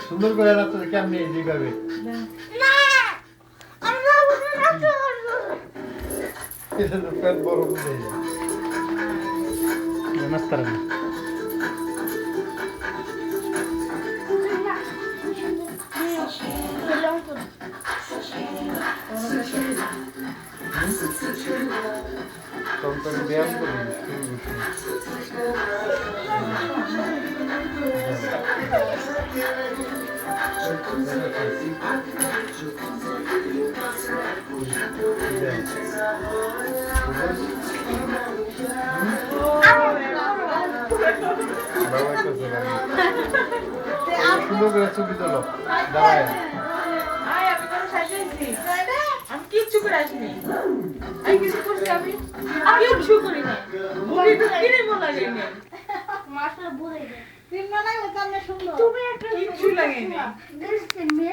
সুন্দর করে রাখতে কেমনি যেভাবে পেট বড় করে নমস্কার তখন ব্যায়াম করি সুন্দর করে ছবি তোলো দাঁড়ায় আমি কিচ্ছু করে আসিনি আমি কিছু করছি আমি কিচ্ছু করি না মুখে তো কিনে লাগে না মাছটা বলে দে তিন না লাগলে কামনে সুন্দর তুমি একটা কিচ্ছু লাগে না